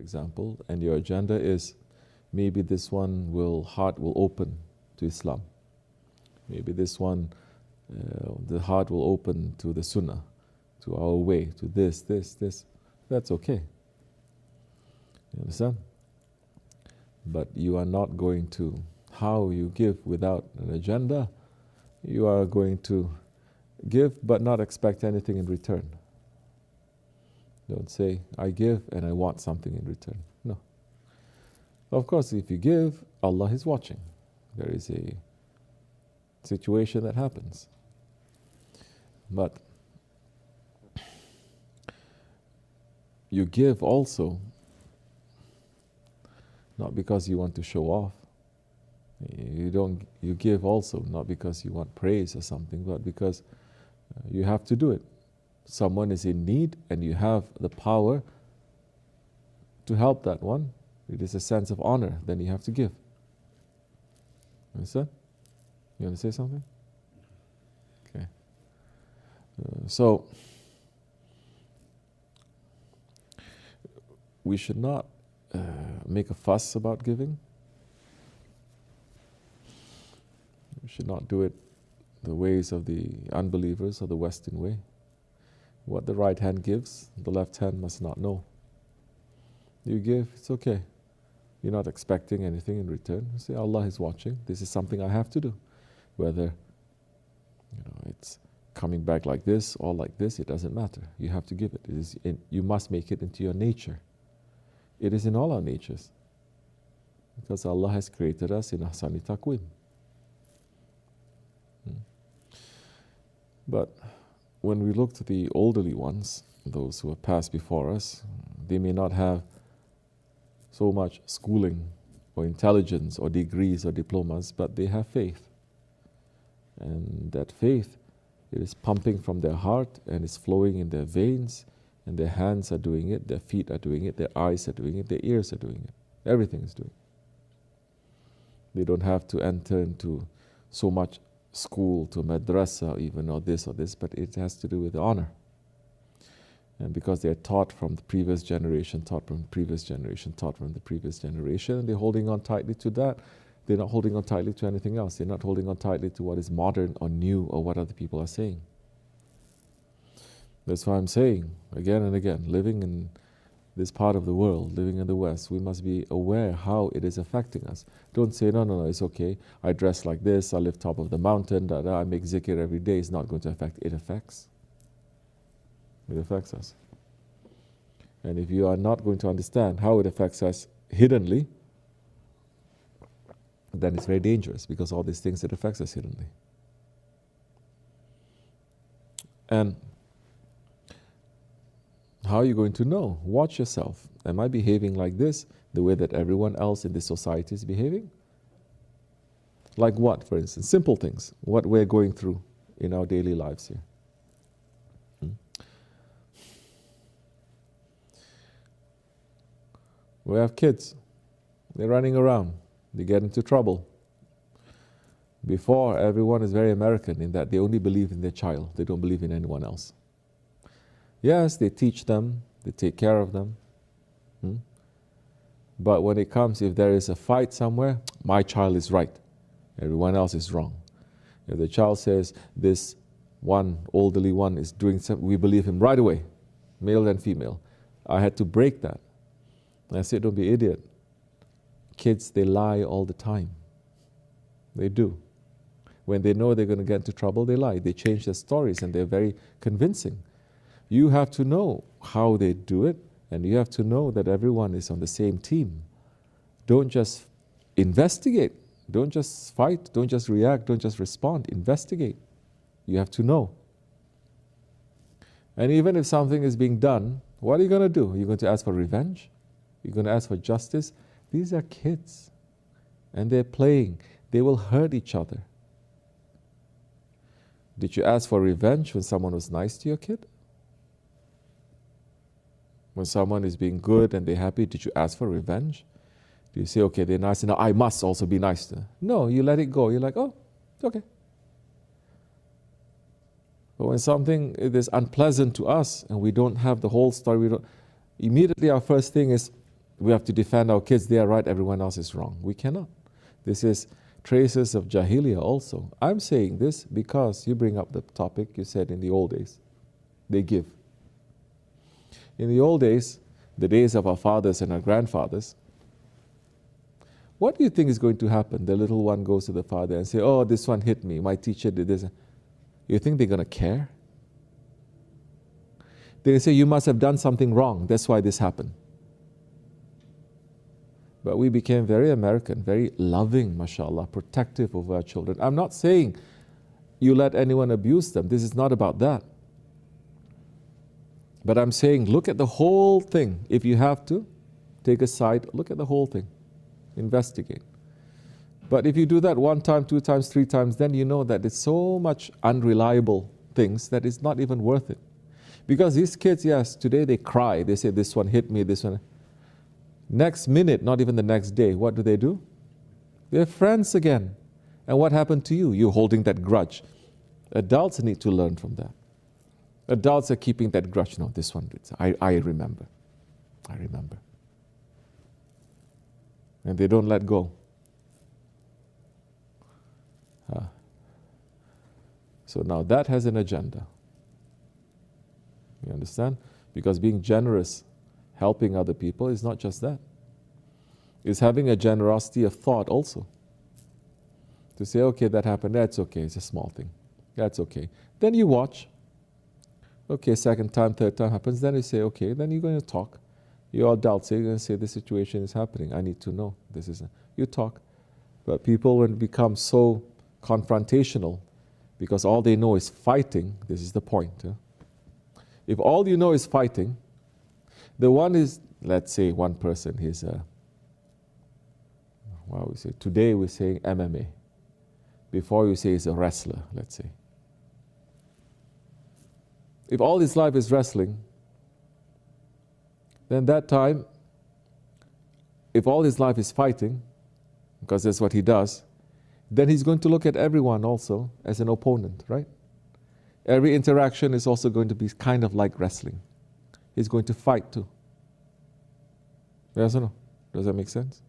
example, and your agenda is maybe this one heart will open to Islam. Maybe this one, the heart will open to the Sunnah, to our way, to this. That's okay. You understand? But you are not going to, how you give without an agenda, you are going to give but not expect anything in return. Don't say, I give and I want something in return. No. Of course, if you give, Allah is watching. There is a situation that happens. But you give also not because you want to show off. You give also not because you want praise or something, but because you have to do it. Someone is in need and you have the power to help that one. It is a sense of honor, then you have to give. Understand? You want to say something? Okay. So, we should not make a fuss about giving. We should not do it the ways of the unbelievers or the Western way. What the right hand gives, the left hand must not know. You give, it's okay. You're not expecting anything in return. You say, Allah is watching. This is something I have to do. Whether it's coming back like this or like this, it doesn't matter. You have to give it. You must make it into your nature. It is in all our natures. Because Allah has created us in Ahsani Taqweem. But when we look to the elderly ones, those who have passed before us, they may not have so much schooling or intelligence or degrees or diplomas, but they have faith. And that faith, it is pumping from their heart and is flowing in their veins, and their hands are doing it, their feet are doing it, their eyes are doing it, their ears are doing it. Everything is doing it. They don't have to enter into so much school, to madrasa even, or this, but it has to do with honor. And because they are taught from the previous generation, taught from the previous generation, taught from the previous generation, and they're holding on tightly to that. They're not holding on tightly to anything else. They're not holding on tightly to what is modern or new or what other people are saying. That's why I'm saying, again and again, living in this part of the world, living in the West, we must be aware how it is affecting us. Don't say, no, it's okay. I dress like this, I live top of the mountain, I make zikr every day. It's not going to affect. It affects. It affects us. And if you are not going to understand how it affects us hiddenly, then it's very dangerous, because all these things that affects us hiddenly. And how are you going to know? Watch yourself. Am I behaving like this, the way that everyone else in this society is behaving? Like what, for instance? Simple things. What we're going through in our daily lives here. We have kids. They're running around. They get into trouble. Before, everyone is very American in that they only believe in their child. They don't believe in anyone else. Yes, they teach them, they take care of them. But when it comes, if there is a fight somewhere, my child is right, everyone else is wrong. If the child says this one, elderly one is doing something, we believe him right away, male and female. I had to break that. And I said, don't be an idiot. Kids, they lie all the time. They do. When they know they're going to get into trouble, they lie. They change their stories and they're very convincing. You have to know how they do it, and you have to know that everyone is on the same team. Don't just investigate. Don't just fight. Don't just react. Don't just respond. Investigate. You have to know. And even if something is being done, what are you going to do? You're going to ask for revenge? You're going to ask for justice? These are kids, and they're playing. They will hurt each other. Did you ask for revenge when someone was nice to your kid? When someone is being good and they're happy, did you ask for revenge? Do you say, okay, they're nice, now I must also be nice to them? No, you let it go. You're like, oh, it's okay. But when something is unpleasant to us and we don't have the whole story, immediately our first thing is, we have to defend our kids, they are right, everyone else is wrong. We cannot. This is traces of Jahiliyyah also. I'm saying this because you bring up the topic, you said in the old days, they give. In the old days, the days of our fathers and our grandfathers, what do you think is going to happen? The little one goes to the father and say, oh, this one hit me, my teacher did this. You think they're going to care? They say, you must have done something wrong, that's why this happened. But we became very American, very loving, mashallah, protective of our children. I'm not saying you let anyone abuse them. This is not about that. But I'm saying look at the whole thing. If you have to, take a side, look at the whole thing. Investigate. But if you do that 1 time, 2 times, 3 times, then you know that it's so much unreliable things that it's not even worth it. Because these kids, yes, today they cry. They say, this one hit me, this one. Next minute, not even the next day, what do? They're friends again. And what happened to you? You're holding that grudge. Adults need to learn from that. Adults are keeping that grudge. No, this one did. I remember. I remember. And they don't let go. So now that has an agenda. You understand? Because being generous, helping other people is not just that. It's having a generosity of thought also. To say, okay, that happened, that's okay, it's a small thing. That's okay. Then you watch. Okay, 2nd time, 3rd time happens, then you say, okay, then you're going to talk. You're adults, you're going to say, this situation is happening, I need to know. You talk. But people, when it becomes so confrontational, because all they know is fighting, this is the point. If all you know is fighting, the one is, let's say one person, he's today we're saying MMA. Before you say he's a wrestler, let's say. If all his life is wrestling, then that time, if all his life is fighting, because that's what he does, then he's going to look at everyone also as an opponent, right? Every interaction is also going to be kind of like wrestling. He's going to fight too. Yes or no? Does that make sense?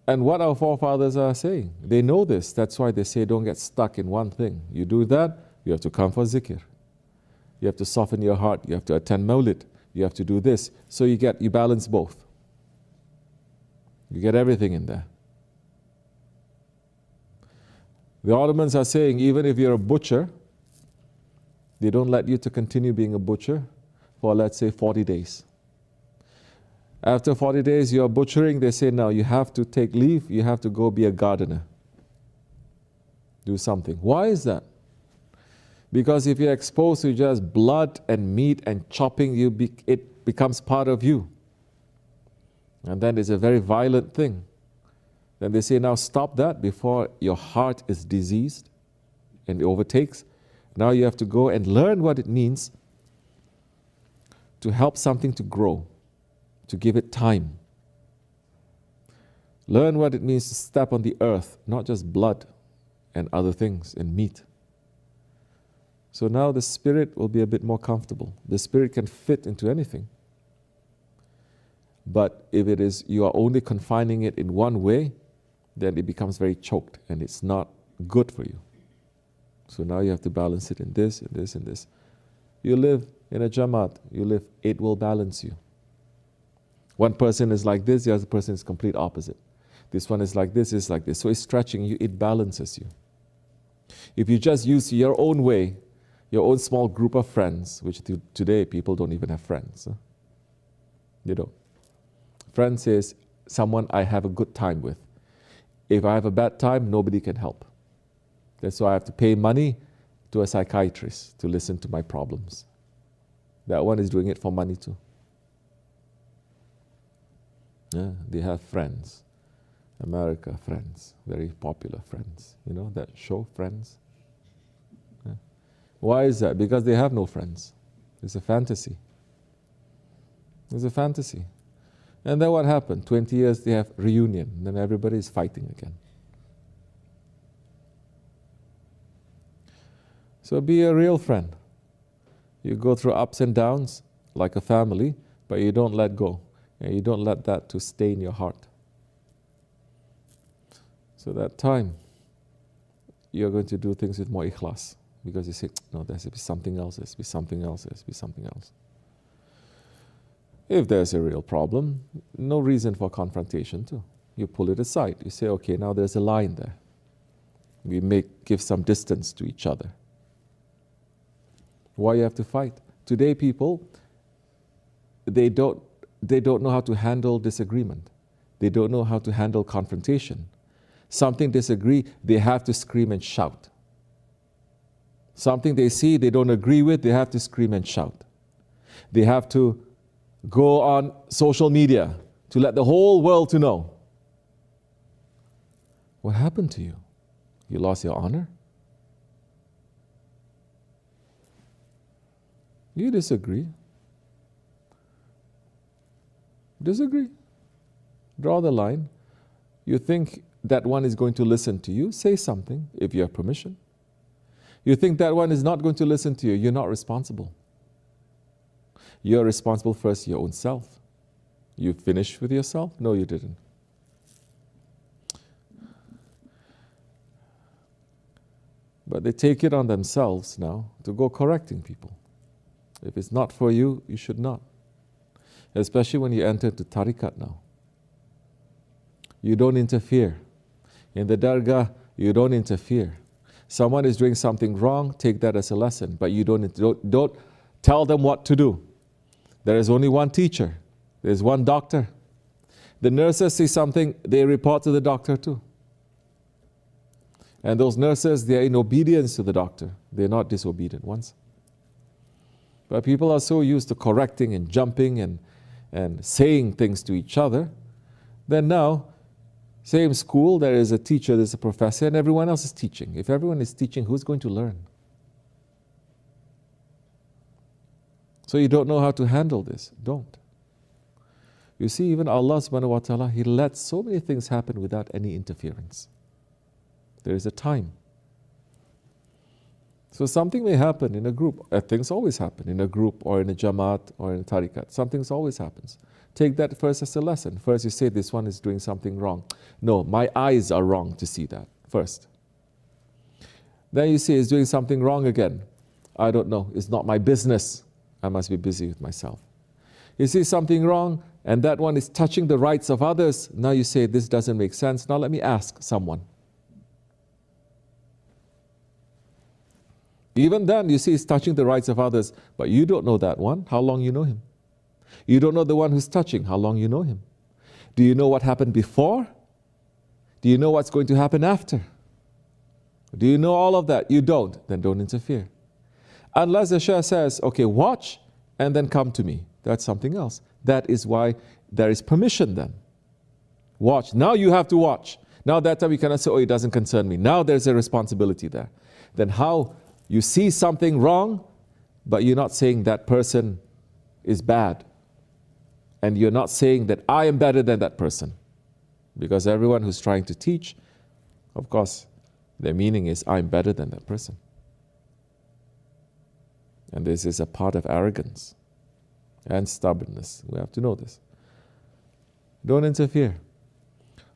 And what our forefathers are saying, they know this. That's why they say don't get stuck in one thing. You do that, you have to come for zikr. You have to soften your heart. You have to attend mawlid. You have to do this. So you balance both. You get everything in there. The Ottomans are saying even if you're a butcher, they don't let you to continue being a butcher for, let's say, 40 days. After 40 days you're butchering, they say, now you have to take leave, you have to go be a gardener. Do something. Why is that? Because if you're exposed to just blood and meat and chopping, it becomes part of you. And then it's a very violent thing. Then they say, now stop that before your heart is diseased and it overtakes. Now you have to go and learn what it means to help something to grow, to give it time. Learn what it means to step on the earth, not just blood and other things and meat. So now the spirit will be a bit more comfortable. The spirit can fit into anything. But if it is, you are only confining it in one way, then it becomes very choked and it's not good for you. So now you have to balance it in this, and this, and this. You live in a Jamaat, it will balance you. One person is like this, the other person is complete opposite. This one is like this, is like this. So it's stretching you, it balances you. If you just use your own way, your own small group of friends, which today people don't even have friends. Huh? They don't. Friends is someone I have a good time with. If I have a bad time, nobody can help. That's why I have to pay money to a psychiatrist to listen to my problems. That one is doing it for money too. Yeah, they have friends. America, Friends, very popular Friends. You know that show, Friends? Yeah. Why is that? Because they have no friends. It's a fantasy. It's a fantasy. And then what happened? 20 years they have reunion, then everybody is fighting again. So be a real friend. You go through ups and downs, like a family, but you don't let go. And you don't let that to stain your heart. So that time, you're going to do things with more ikhlas. Because you say, no, there has to be something else, there has to be something else, there has to be something else. If there's a real problem, no reason for confrontation too. You pull it aside. You say, okay, now there's a line there. We give some distance to each other. Why you have to fight? Today people, they don't know how to handle disagreement. They don't know how to handle confrontation. Something disagree, they have to scream and shout. Something they see they don't agree with, they have to scream and shout. They have to go on social media to let the whole world to know. What happened to you? You lost your honor? You disagree. Disagree. Draw the line. You think that one is going to listen to you? Say something if you have permission. You think that one is not going to listen to you? You're not responsible. You're responsible first your own self. You finished with yourself? No, you didn't. But they take it on themselves now to go correcting people. If it's not for you, you should not. Especially when you enter into tariqat now. You don't interfere. In the Dergah, you don't interfere. Someone is doing something wrong, take that as a lesson, but you don't tell them what to do. There is only one teacher. There's one doctor. The nurses see something, they report to the doctor too. And those nurses, they are in obedience to the doctor. They're not disobedient ones. But people are so used to correcting and jumping and saying things to each other, then now, same school, there is a teacher, there's a professor, and everyone else is teaching. If everyone is teaching, who's going to learn? So you don't know how to handle this. Don't. You see, even Allah subhanahu wa ta'ala, He lets so many things happen without any interference. There is a time. So something may happen in a group. Things always happen in a group or in a Jamaat or in a tariqat. Something always happens. Take that first as a lesson. First you say this one is doing something wrong. No, my eyes are wrong to see that first. Then you say he's doing something wrong again. I don't know. It's not my business. I must be busy with myself. You see something wrong and that one is touching the rights of others. Now you say this doesn't make sense. Now let me ask someone. Even then, you see, he's touching the rights of others, but you don't know that one. How long you know him? You don't know the one who's touching. How long you know him? Do you know what happened before? Do you know what's going to happen after? Do you know all of that? You don't. Then don't interfere. Unless the Shaykh says, okay, watch and then come to me. That's something else. That is why there is permission then. Watch. Now you have to watch. Now that time you cannot say, oh, it doesn't concern me. Now there's a responsibility there. Then how you see something wrong, but you're not saying that person is bad. And you're not saying that I am better than that person. Because everyone who's trying to teach, of course, their meaning is I'm better than that person. And this is a part of arrogance and stubbornness. We have to know this. Don't interfere.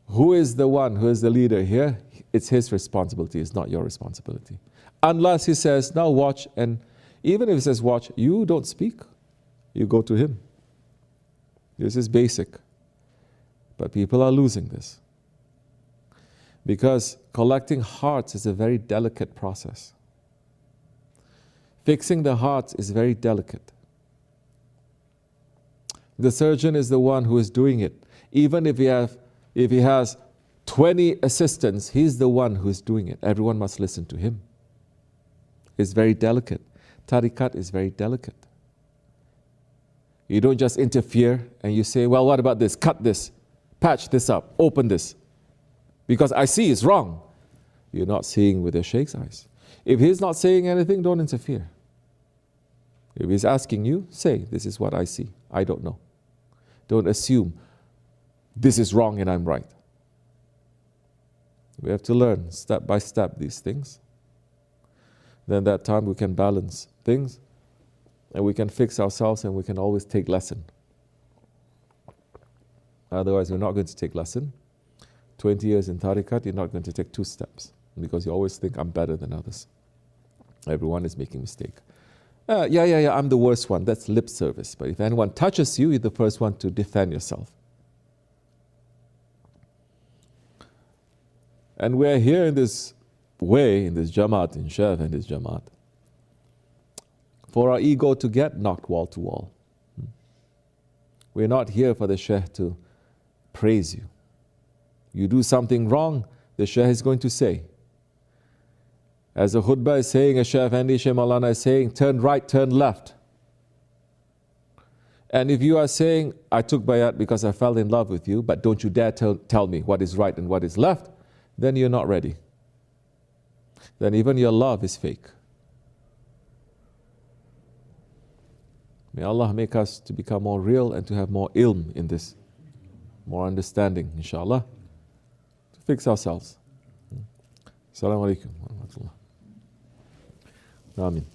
Who is the one who is the leader here? It's his responsibility, it's not your responsibility. Unless he says, now watch, and even if he says watch, you don't speak. You go to him. This is basic. But people are losing this. Because collecting hearts is a very delicate process. Fixing the hearts is very delicate. The surgeon is the one who is doing it. Even if he has 20 assistants, he's the one who is doing it. Everyone must listen to him. It's very delicate. Tariqat is very delicate. You don't just interfere and you say, well, what about this? Cut this, patch this up, open this. Because I see it's wrong. You're not seeing with your Shaykh's eyes. If he's not saying anything, don't interfere. If he's asking you, say, this is what I see. I don't know. Don't assume this is wrong and I'm right. We have to learn step by step these things. Then that time we can balance things and we can fix ourselves and we can always take lesson. Otherwise, we're not going to take lesson. 20 years in tariqat, you're not going to take 2 steps because you always think, I'm better than others. Everyone is making mistake. Yeah, I'm the worst one. That's lip service. But if anyone touches you, you're the first one to defend yourself. And we're here in this way, in this Jamaat, in Shaykh and this Jamaat, for our ego to get knocked wall to wall. We're not here for the Shaykh to praise you. You do something wrong, the Shaykh is going to say. As the khutbah is saying, as Shaykh Effendi Shaykh Maulana is saying, turn right, turn left. And if you are saying, I took bayat because I fell in love with you, but don't you dare tell me what is right and what is left, then you're not ready. Then even your love is fake. May Allah make us to become more real and to have more ilm in this, more understanding, inshallah, to fix ourselves. Assalamu alaikum wa rahmatullah. Amin.